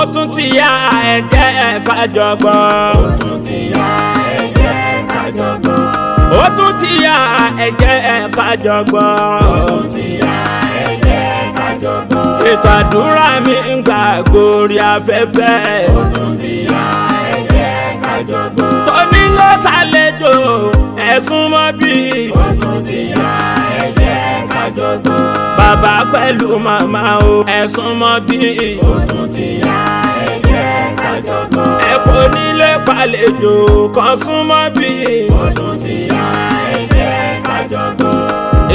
ó tún ti yá ẹ jẹ́ ká jọ gbọ́. ó tún ti yá ẹ jẹ́ ká jọ gbọ́. ó tún ti yá ẹ jẹ́ ká jọ gbọ́. ó tún ti yá ẹ jẹ́ ká jọ gbọ́. ètò àdúrà mi ń gbà gorí afẹ́fẹ́. ó tún ti yá ẹ jẹ́ ká jọ gbọ́. tóní ló ta lẹ́jọ́ ẹ̀sùn mọ́ bí. ó tún ti yá ẹ jẹ́ ká jọ gbọ́. bàbá pẹ̀lú màmá o ẹ̀sùn mọ́ bí. ó tún ti yá ẹ jẹ́ ká jọ gbọ́. ẹ̀kọ́ nílé pàlejò kan súnmọ́ bí. ó tún ti yá ẹ jẹ́ ká jọ gbọ́.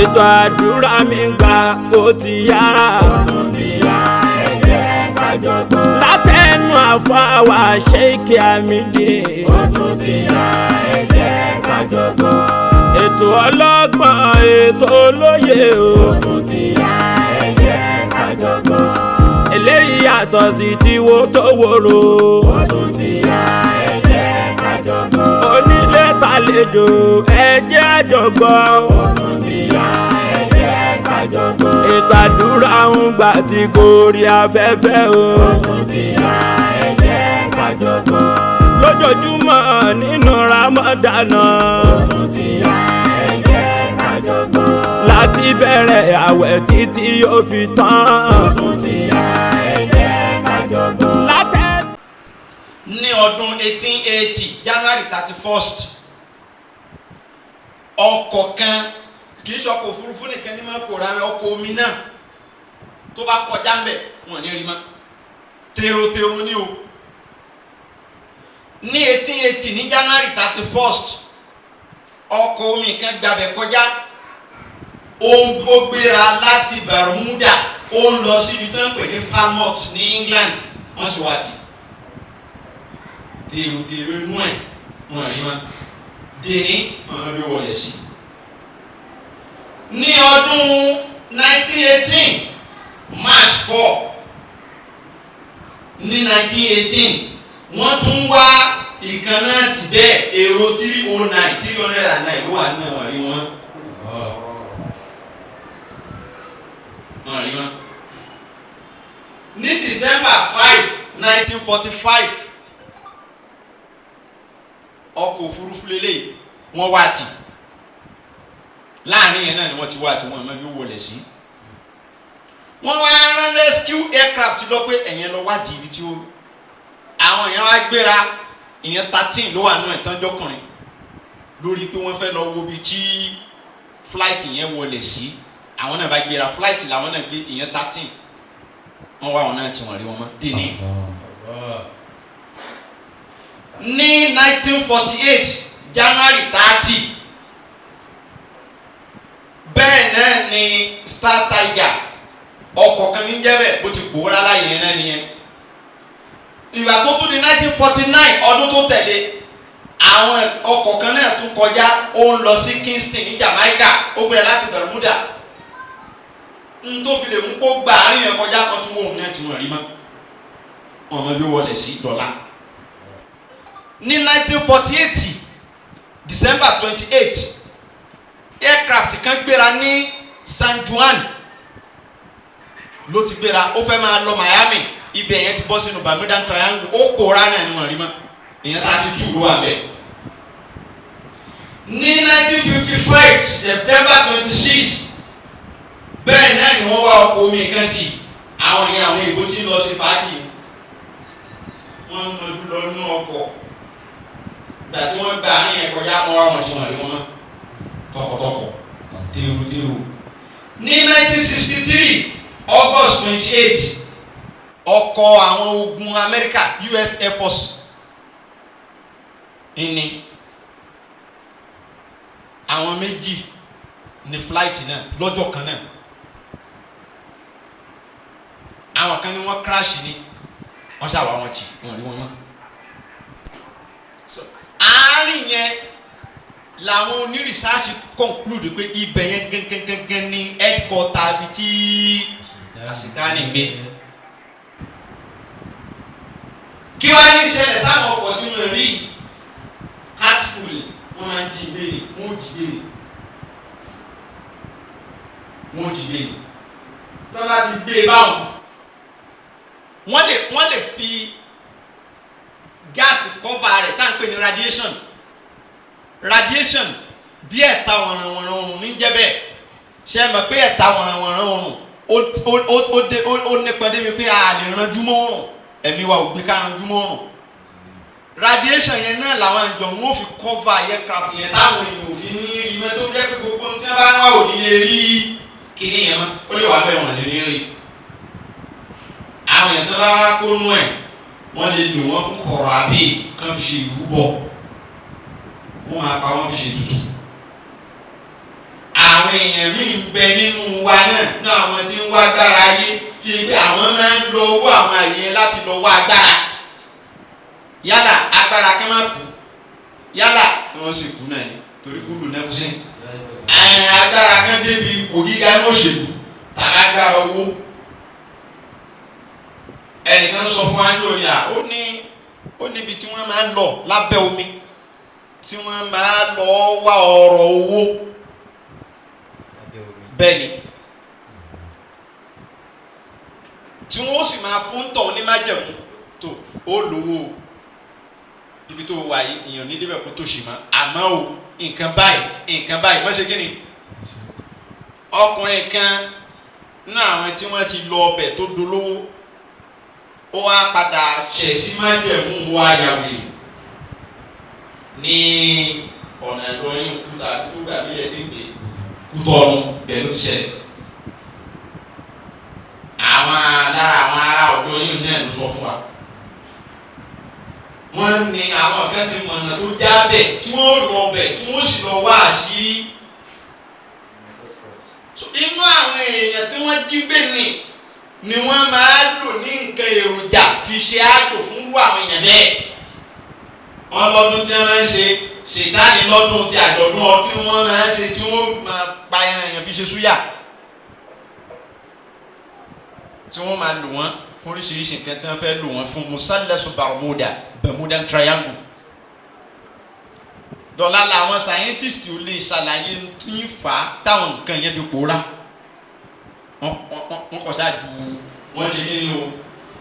ètò àdúrà mi ń gbà ó ti yá. ó tún ti yá ẹ jẹ́ ká jọ gbọ́. látẹnu àfọwà Sheikh Amidi. ó tún ti yá ẹ jẹ́ ká jọ gbọ́. ètò ọlọ́gbọ́n ètò olóye o. ó tún ti yá ẹ jẹ́ ká jọ gbọ́. eléyìí yàtọ̀ sí tiwo tó wòrò. ó tún ti yá ẹ jẹ́ ká jọ gbọ́. onílé tàlejò ẹ jẹ́ a jọ gbọ́. ó tún ti yá ẹ jẹ́ ká jọ gbọ́. ètò àdúrà ń gbà tí gorí afẹ́fẹ́ o. ó tún ti yá ẹ jẹ́ ká jọ gbọ́. lójoojúmọ́ nínú Ramadana. ó tún ti yá ẹ jẹ́ ká jọ gbọ́. láti bẹ̀rẹ̀ àwẹ̀ títí yóò fi tán. ó tún ti yá ẹ jẹ́ ká jọ gbọ́. ní ọdún 1880 January 31st ọkọ̀ kan kì í ṣe ọkọ̀ òfurufú nìkan ní máa kóra ọkọ̀ omi náà tó bá kọjá ń bẹ̀ wọ́n ní rí mọ́ tèrò ní o ní 1880 ní January 31st ọkọ̀ omi kan gbabẹ̀ kọjá ó gbéra láti Bermuda ó ń lọ síbi tí wọ́n ń pè ní Falmouth ní England wọ́n sì wá sí tèrò inú ẹ̀ wọ́n rí wọn dèrè wọ́n rí wọlé sí. ní ọdún 1918 March 4 ní 1918 wọ́n tún wá ìkan náà ti bẹ́ẹ̀ èrò 309 309 ló wà nínú ẹ̀wọ̀n rí wọn. wọ́n rí wọn. ní December 5 1945 ọkọ̀ òfurufú lélẹ̀ wọ́n wá tì láàrin yẹn náà ni wọ́n ti wá tì wọ́n mọ̀ bí ó wọlé sí. wọ́n wá rán rescue aircraft lọ pé ẹ̀yẹn lọ wádìí ibi tí ó àwọn èèyàn wá gbéra ìyẹn 13 ló wà nínú ìtọ́jọ́kùnrin lórí pé wọ́n fẹ́ lọ wo ibi tí flight yẹn wọlé sí àwọn náà bá gbéra flight làwọn náà gbé ìyẹn 13 wọ́n wá àwọn náà tí wọ́n rí wọn mọ́ dèní. ní 1948 January 30 bẹ́ẹ̀ náà ni Star Tiger ọkọ̀ kan ní jẹ́bẹ̀ bó ti pòórá láyé yẹn náà nìyẹn. ìgbà tó tún di 1949 ọdún tó tẹ̀lé àwọn ọkọ̀ kan náà tún kọjá ó ń lọ sí Kingston ní Jamaica ó gbéra láti Bermuda n tó fi lè mú kó gba àárín yẹn kọjá kan tún wọ́n náà tí wọ́n rí mọ́ ọmọ bí wọlé sí dọ́là. ní 1948 December 28 aircraft kan gbéra ní San Juan ló ti gbéra ó fẹ́ máa lọ Miami ibẹ̀ yẹn ti bọ́ sínú Bermudan Triangle ó kóra náà ni wọ́n rí mọ́ ìyẹn tá a ti jù ló wà bẹ́ẹ̀. ní 1955 September 26 bẹ́ẹ̀ náà ni wọ́n wá ọkọ̀ omi kan tì àwọn yẹn àwọn èèbó tí ń lọ sí fàájì wọ́n ń lọ́jú lọ nínú ọkọ̀ gbà tí wọ́n gba àárín ẹ̀kọ́ yá wọn wá wọn tí wọ́n rí wọn tọkọtọkọ dèrò. ní 1963 August 28 ọkọ̀ àwọn ogun Amẹ́ríkà US Air Force ní àwọn méjì ní flight náà lọ́jọ́ kan náà àwọn kan ní wọ́n crash ní wọ́n ṣàwọ̀ àwọn tì wọ́n rí wọn mọ́. àárín yẹn làwọn onírìsáàsì conclude pé ibẹ̀ yẹn gẹ́gẹ́gẹ́gẹ́ ní headquarter ibi tí àṣetánì gbé. kí wàá ní ìṣẹ̀lẹ̀ sáwọn ọkọ̀ tí wọ́n rí heartful wọ́n máa ń jí ìbéèrè wọ́n jí ìbéèrè tó bá ti gbé e báwọn wọ́n lè fi gáàsì cover rẹ̀ tá à ń pè ní radiation bí ẹ̀ta wọ̀nrànwọ̀nràn oòrùn ní jẹ́ bẹ́ẹ̀ ṣe é mọ̀ pé ẹ̀ta wọ̀nrànwọ̀nràn oòrùn ó nípa débi pé a lè ranjú mọ́ oòrùn ẹ̀mí wa ò gbé ká ranjú mọ́ oòrùn radiation yẹn náà làwọn àjọ wọn ò fi cover aircraft yẹn táwọn èèyàn ò fi ní rí mọ́ tó jẹ́ pé gbogbo tí wọ́n bá ń wá ò ní lè rí kíní yẹn mọ́ ó lè wà bẹ́ẹ̀ wọ́n sì ní rí àwọn èèyàn tó bá wá kó nú ẹ̀ wọ́n lè lò wọ́n fún kọ̀rọ̀ àbí kan fi ṣe ìrúbọ wọ́n máa pa wọ́n fi ṣe tutù àwọn èèyàn míì ń bẹ nínú wa náà ní àwọn tí ń wá agbára ayé tí àwọn máa ń lo owó àwọn àyè láti lọ wá agbára yálà agbára kan máa kú yálà wọ́n sì kú náà ni torí kú lù náà fún sí agbára kan débi ipò gíga ní òṣèlú tàbí agbára owó ẹnìkan sọ fún anjoli à ó níbi tí wọ́n máa ń lọ lábẹ́ omi tí wọ́n máa lọ wá ọrọ̀ owó bẹ́ẹ̀ ni tí wọ́n sì máa fún tọ̀ ní májẹ̀mú tó ó lówó ibi tó wà yìí èèyàn ní débẹ̀ kó tó ṣì mọ́ àmọ́ o nǹkan báyìí má ṣe kí ni ọkùnrin kan náà àwọn tí wọ́n ti lọ ọbẹ̀ tó dolówó ó wá padà ṣẹ̀ sí májẹ̀mú wá yàwé ní ọ̀nà ìlọrin kúta tó gbàgbé ẹ ti gbé kútọ́ọ̀nù bẹ́ẹ̀ ló ti ṣẹlẹ̀ lára àwọn ará ọ̀dọ́ yìí náà ló sọ fún wa wọ́n ní àwọn kan ti mọ̀nà tó jábẹ̀ tí wọ́n lọ bẹ̀ tí wọ́n sì lọ wá àṣírí inú àwọn èèyàn tí wọ́n jí gbé ni wọ́n máa lò ní nǹkan èròjà fi ṣe àjò fún irú àwọn èèyàn bẹ́ẹ̀ wọ́n lọ́dún tí wọ́n máa ń ṣe ṣètánì lọ́dún tí àjọ̀dún ọdún wọ́n máa ń ṣe tí wọ́n máa pa ẹran èèyàn fi ṣe súyà tí wọ́n máa lò wọ́n fún oríṣiríṣi nǹkan tí wọ́n fẹ́ lò wọ́n fún musallasu Bermudan Triangle dọ̀là làwọn scientist ò lè ṣàlàyé ní fà á táwọn nǹkan yẹn fi pòórá wọ́n kọ̀ ṣáà ju wọ́n ti ní o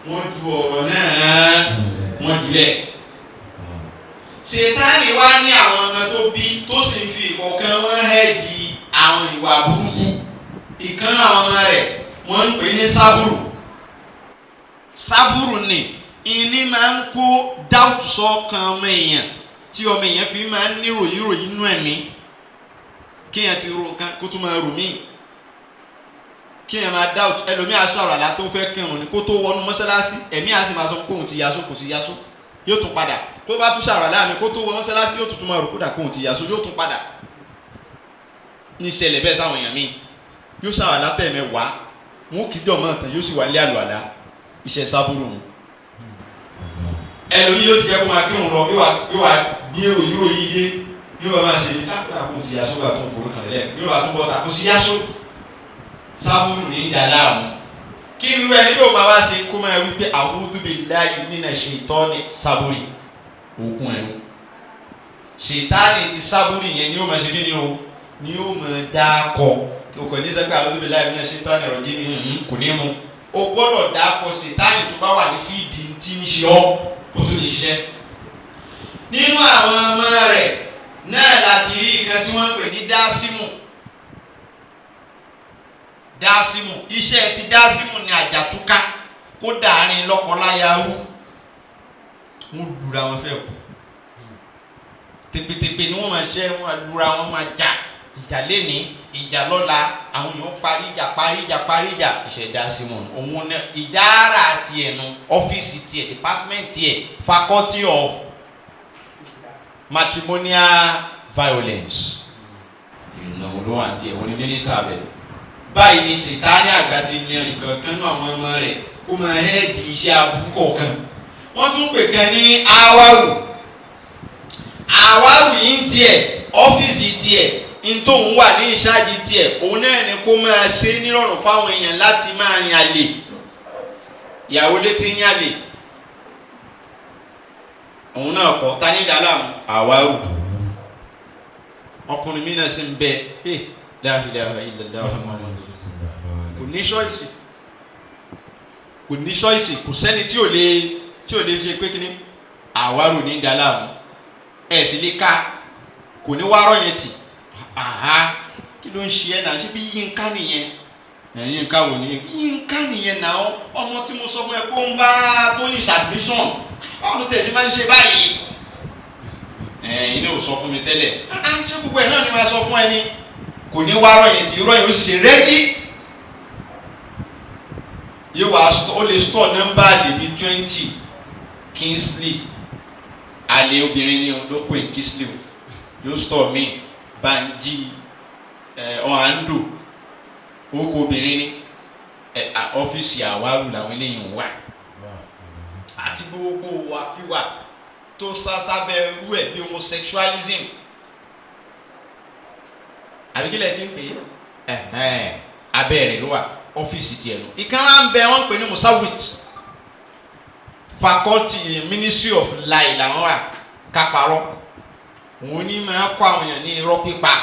wọ́n ju ọ̀rọ̀ náà wọ́n jùlẹ̀ ṣètánì wá ní àwọn ọmọ tó bí tó sì ń fi ìkọ̀ọ̀kan wọn hẹ́ẹ̀dì àwọn ìwà burúkú ìkan àwọn ọmọ rẹ̀ wọ́n ń pè ní sábúrù ni ìní máa ń kó dáùtù sọ́kàn ọmọ èèyàn tí ọmọ èèyàn fi máa ń ní ròyìnròyìn inú ẹ̀mí kéèyàn ti ro nǹkan kó tún máa rò míì kéèyàn máa dáùtù ẹlòmíì aṣọ àlá tó fẹ́ kírun ni kó tó wọnú mọ́sálásí ẹ̀mí àá sì máa sọ pé òun ti yasó kò sí yasó yóò tún padà tó bá tún ṣàràlá mi kó tó wọ mọ́sálásí yóò tún máa rò kódà kóun ti yasó yóò tún padà ní ìṣẹ̀lẹ̀ bẹ́ẹ̀ sáwọn èèyàn míì yóò ṣàràlá tẹ̀mẹ̀wàá wọn kì í jọ mọ́ ọ̀tàn yóò sì wà lé àlọ́ àlá iṣẹ́ sábúrò wọn. ẹlòmí yóò ti jẹ́ kó máa kírun lọ yóò wá gbé òyìnbó yìí dé yóò wá máa ṣe ní káàkiri àpò ti yasó gbà tó ń forúkàn lẹ̀ yóò wá túbọ̀ ta kó sí yasó sábúrò ní ìdálá àwọn. kí irú ẹni yóò máa wá ṣe kó máa wí pé a'udhu billahi minash shaitani sábúrì òkun ẹ̀rù ṣètánì ti sábúrì yẹn ni yóò máa ṣe kí ni o ni yóò máa dá kọ kò ní sẹ́gbẹ́ a'udhu billahi minash shaitani rajim kò ní mu o gbọ́dọ̀ dáko ṣètánì tó bá wà ní fíìdì tí ń ṣe ọ́ kó tó lè ṣiṣẹ́. nínú àwọn ọmọ rẹ̀ náà láti rí nǹkan tí wọ́n ń pè ní dásímù iṣẹ́ ti dásímù ní àjàtúká kó dàárín lọ́kọláya rú wọ́n lura wọn fẹ́ kú tẹpẹtẹpẹ ni wọ́n máa ṣe wọ́n lura wọn máa jà ìjà lẹ́ni ìjà lọ́la àwọn èèyàn parí ìjà ìṣẹ̀dá simon òun náà ìdára tiẹ̀ nu ọ́fíìsì tiẹ̀ department tiẹ̀ faculty of matrimonial violence ìnáwó ló wà díẹ̀ wọ́n ní mínísítà bẹ̀. báyìí ni ṣètánì àgbà ti yan nǹkan kan náà àwọn ọmọ rẹ̀ kó máa hẹ́ẹ̀dì iṣẹ́ abúkọ kan wọ́n tún pè kan ní àwárù yìí ń tiẹ̀ ọ́fíìsì tiẹ̀ ntòun wà ní ìṣáàjì tiẹ̀ òun náà ni kó máa ṣe nírọ̀rùn fáwọn èèyàn láti máa yàn lè ìyàwó létí yàn lè òun náà kọ́ ta ní ìdálàmú àwárù ọkùnrin mi náà sì ń bẹ la ilaha illallah kò ní ṣọ́ọ̀ṣì kò ní choice, kò sẹ́ni tí ò lè ṣe pé kíní àwárò ní dàlámù ẹ̀ sì lè ká kò ní wárọ̀ yẹn tì kí ló ń ṣe ẹ́ náà ṣé bí Yínká nìyẹn Yínká wò ní Yínká nìyẹn náà ọmọ tí mo sọ fún ẹ pé ó ń bá Tóyìn ṣàdmíṣọ̀n báwo ló tẹ̀ ṣe máa ń ṣe báyìí ilé ò sọ fún mi tẹ́lẹ̀ ṣé gbogbo ẹ̀ náà ni máa sọ fún ẹni kò ní wárọ̀ yẹn tì irọ́ yẹn ó sì ṣe rẹ́gí yóò wá ó lè store nọ́mbà àlèbí 20 Kingsley àlè obìnrin ni ló pè Kingsley yóò store mi Banji ọ̀hándò orúkọ obìnrin ní ọ́fíìsì àwárù làwọn eléyìí wà àti gbogbo wàkíwà tó sásábẹ́ irú ẹ̀ bí homosexualism àbíkílẹ̀ tí ń pè é abẹ́rẹ́ ló wà ọ́fíìsì tiẹ̀ lọ. ìkan á ń bẹ wọ́n pè ní Musawit faculty Ministry of Lie làwọn wà kápárọ̀ òun ní máa kọ́ àwọn èèyàn ní irọ́ pípa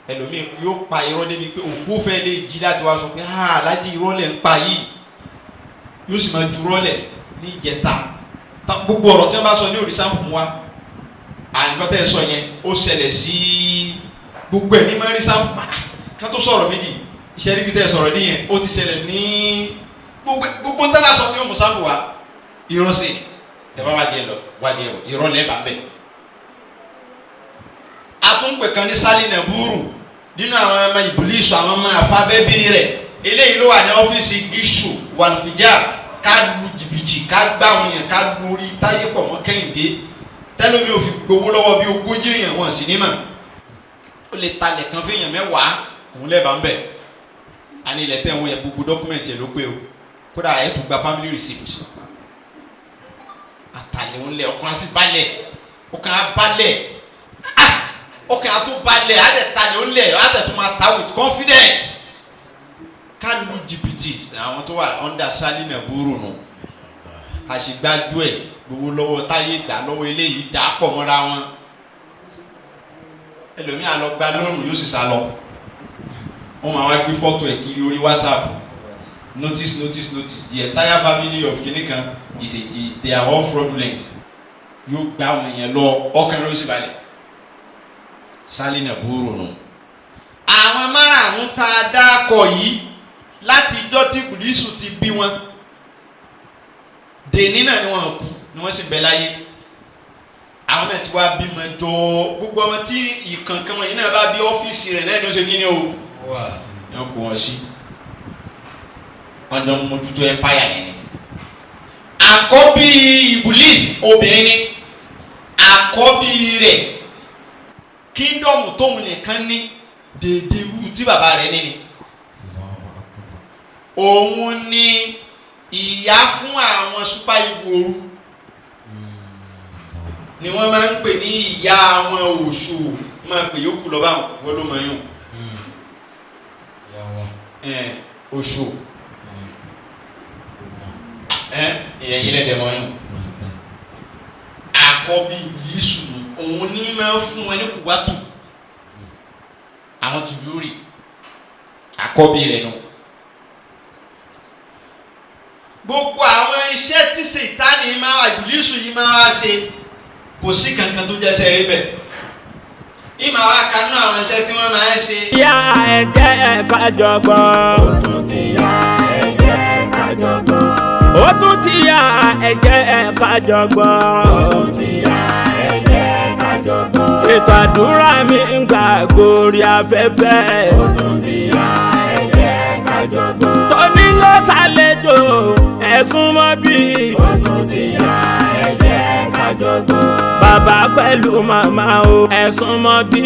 ẹlòmíì yóò pa irọ́ débi pé òkú fẹ́ lè jí láti wá sọ pé alájí irọ́ lẹ̀ ń pa yìí yóò sì máa ju irọ́ lẹ̀ ní ìjẹta gbogbo ọ̀rọ̀ tí wọ́n bá sọ ní òrìṣà fún wa nǹkan tẹ́ ẹ sọ yẹn ó ṣẹlẹ̀ sí gbogbo ẹ̀ ní máa rí sáàpù ká tó sọ̀rọ̀ méjì iṣẹ́ níbi tẹ́ ẹ sọ̀rọ̀ nìyẹn ó ti ṣẹlẹ̀ ní gbogbo ń tẹ́ bá sọ ní òmùsáàpù wa irọ́ sí ẹ bá wádìí ẹ lọ wádìí ẹ wọ irọ́ lẹ́ẹ̀ bá bẹ̀. atúnpẹ̀ kan ní sálínà búrú nínú àwọn ọmọ ìbùlísù àwọn ọmọ àfábẹ́bí rẹ̀ eléyìí ló wà ní ọ́fíìsì gíṣù wàlùfíjà ká lu jìbìtì ká gbá àwọn èèyàn ká lórí táyé pọ̀ mọ́ Kẹ́hìndé tẹ́lómi ò fi gbowó lọ́wọ́ bí 40 èèyàn wọn sì ní mà ó lè talẹ̀ kan fún èèyàn 10 òun lẹ́ẹ̀bà ń bẹ̀ a ní ilẹ̀ tẹ̀wọ̀n yẹn gbogbo dọ́kúmẹ̀ntì ẹ̀ ló pé o kódà ẹ̀ tún gba family receipt àtàlẹ̀ òun lẹ̀ ọkàn á sì balẹ̀ ọkàn á balẹ̀ ọkàn á tún balẹ̀ á dẹ̀ talẹ̀ òun lẹ̀ á dẹ̀ tún máa ta with confidence ká lu jìbìtì àwọn tó wà under sálínà búrò nù àṣìgbájú ẹ̀ gbogbo lọ́wọ́ táyé gbà lọ́wọ́ eléyìí dà á pọ̀ mọ́ra wọn ẹlòmíà lọ gba lóòrùn yóò sì sá lọ wọ́n máa wá gbé fọ́tò ẹ̀ kiri orí WhatsApp notice the entire family of kìnìkan is they are all fraudulent yóò gbá àwọn èèyàn lọ ọkàn ló sì balẹ̀ sálínà búrò nù. àwọn márààrún tá a dákọ̀ yìí láti ijọ́ tí Ìbílísù ti bí wọn dèní náà ni wọn kú ni wọn sì bẹ láyé àwọn náà ti wá bímọ jọ gbogbo ọmọ tí ìkànkan wọn yìí náà bá bí ọ́fíìsì rẹ̀ náà ni ó ṣe kí ni o wọn kó wọn sí wọn jọ mójútó ẹmpáyà yẹn ni. àkọ́bí Ìbílísì obìnrin ni àkọ́bí rẹ̀ kíndọ̀mù tóun nìkan ní dèédé irú tí bàbá rẹ̀ ní ni òun ni ìyá fún àwọn super Igbo ni wọ́n máa ń pè ní ìyá àwọn òṣù máa pè yókù lọ báwọn wọ́n ló máa yùn òṣù ìyẹn yìí lẹ́dẹ̀ máa yùn àkọ́bí Ìbílísù òun ní máa ń fún wọn ní kùwátù àwọn tùlúrì àkọ́bí rẹ̀ nù. gbogbo àwọn iṣẹ́ tí Sátánì máa wà Ìbílísù yìí máa wá ṣe kò sí kankan tó jẹ́ sẹ́rí bẹ́ẹ̀. ìmọ̀ wa kanú àwọn iṣẹ́ tí wọ́n máa ń ṣe. ìyá ẹ̀jẹ̀ kájọgbọ́n. ó tún ti yá ẹ̀jẹ̀ kájọgbọ́n. ó tún ti yá ẹ̀jẹ̀ kájọgbọ́n. ó tún ti yá ẹ̀jẹ̀ kájọgbọ́n. ètò àdúrà mi ń gbà gorí afẹ́fẹ́. ó tún ti yá ẹ̀jẹ̀ kájọgbọ́n. tóní ló tàlejò ẹ̀sùn mọ́ bí. ó tún ti yá ẹ̀jẹ̀ kájọgbọ́n. bàbá pẹ̀lú màmá o ẹ̀sùn mọ́ bí.